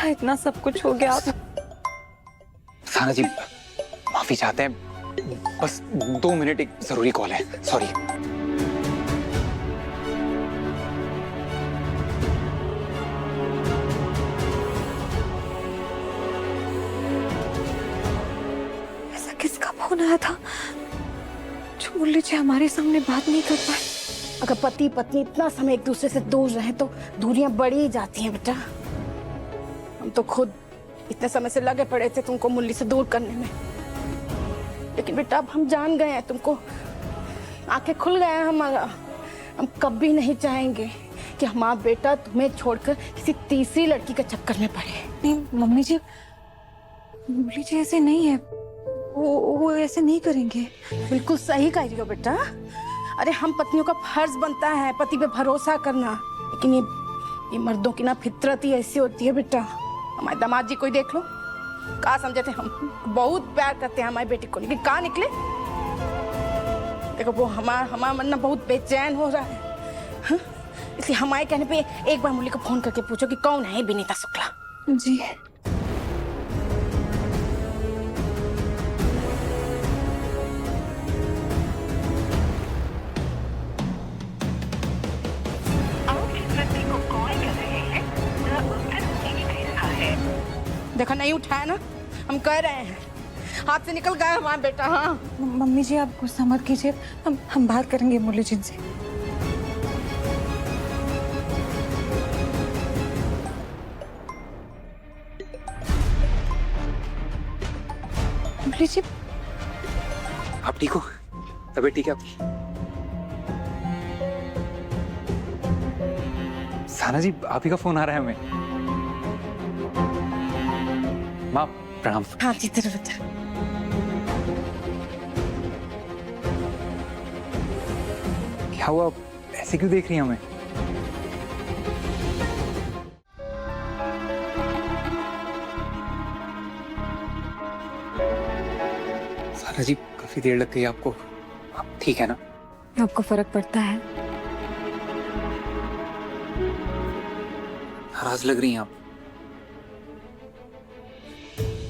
क्या इतना सब कुछ हो गया। साना जी माफी चाहते हैं, बस 2 मिनट, एक जरूरी कॉल है। सॉरी। ऐसा किसका फोन आया था जो मुरली जी हमारे सामने बात नहीं कर पाए। अगर पति पत्नी इतना समय एक दूसरे से दूर रहे तो दूरियां बढ़ी ही जाती हैं बेटा। हम तो खुद इतने समय से लगे पड़े थे तुमको मुरली से दूर करने में, लेकिन बेटा अब हम जान गए हैं तुमको, आंखें खुल गए हैं हमारा। हम कभी नहीं चाहेंगे कि हमारा बेटा तुम्हें छोड़कर किसी तीसरी लड़की के चक्कर में पड़े। नहीं मम्मी जी, मुरली जी ऐसे नहीं है, वो ऐसे नहीं करेंगे। बिल्कुल सही कह रही हो बेटा। अरे हम पत्नियों का फर्ज बनता है पति पे भरोसा करना, लेकिन ये मर्दों की ना फितरत ही ऐसी होती है बेटा। हमारे दामाद जी को ही देख लो, कहा समझे थे हम बहुत प्यार करते हैं हमारी बेटी को, लेकिन कहाँ निकले। देखो वो हमारा मन ना बहुत बेचैन हो रहा है। हाँ? इसलिए हमारे कहने पे एक बार मुरली को फोन करके पूछो कि कौन है विनीता शुक्ला। जी देखा नहीं उठाया ना, हम कह रहे हैं हाथ से निकल गया हमारा बेटा। हाँ मम्मी जी आप गुस्सा मत कीजिए, हम बात करेंगे मुरली जी से। मुरली जी आप ठीक हो? तबीयत ठीक है आपकी? साना जी आप ही का फोन आ रहा है हमें। माँ प्रणाम। हाँ जी तेरे बेटा। क्या हुआ, ऐसे क्यों देख रही हैं हमें? साना जी काफी देर लग गई आपको, आप ठीक है ना? आपको फर्क पड़ता है? नाराज लग रही हैं आप।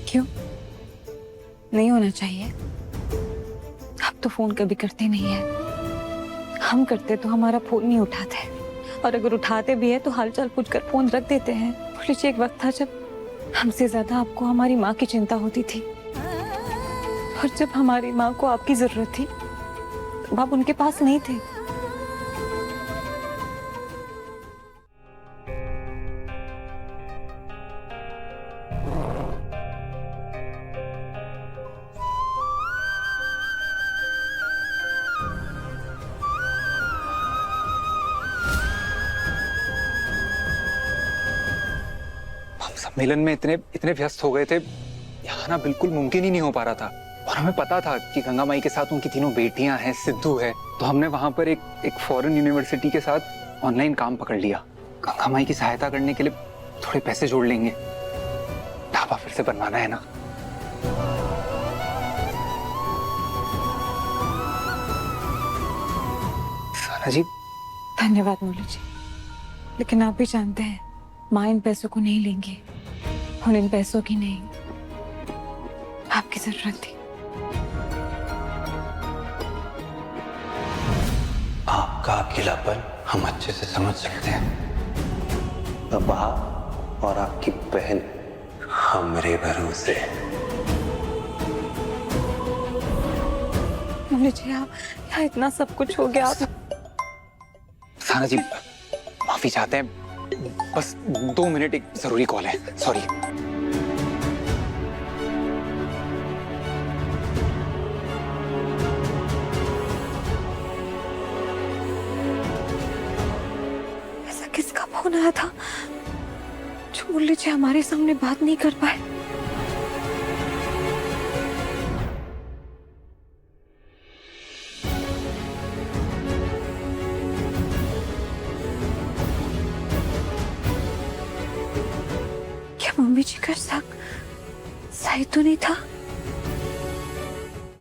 क्यों? नहीं होना चाहिए। आप तो फोन कभी करते नहीं है, हम करते तो हमारा फोन नहीं उठाते, और अगर उठाते भी है तो हालचाल पूछकर फोन रख देते हैं। लीजिए एक वक्त था जब हमसे ज्यादा आपको हमारी माँ की चिंता होती थी, और जब हमारी माँ को आपकी जरूरत थी तब आप उनके पास नहीं थे। सम्मेलन में इतने व्यस्त हो गए थे, यहाँ ना बिल्कुल मुमकिन ही नहीं हो पा रहा था। और हमें पता था कि गंगा माई के साथ उनकी 3 बेटियां हैं, सिद्धू है, तो हमने वहां पर एक फॉरेन यूनिवर्सिटी के साथ ऑनलाइन काम पकड़ लिया। गंगा माई की सहायता करने के लिए थोड़े पैसे जोड़ लेंगे, ढाबा फिर से बनवाना है ना। साना जी धन्यवाद मुरली जी, लेकिन आप भी जानते हैं माँ इन पैसों को नहीं लेंगी, और इन पैसों की नहीं, आपकी जरूरत थी। आपका अकेलापन हम अच्छे से समझ सकते हैं। अब आप और आपकी बहन हमरे भरोसे। मुरली जी आप, यहाँ इतना सब कुछ हो गया। साना जी माफी चाहते हैं, बस 2 मिनट, एक जरूरी कॉल है। सॉरी। ऐसा किसका फोन आया था जो मुरली जी हमारे सामने बात नहीं कर पाए। क्या मम्मी जी का शक सही तो नहीं था?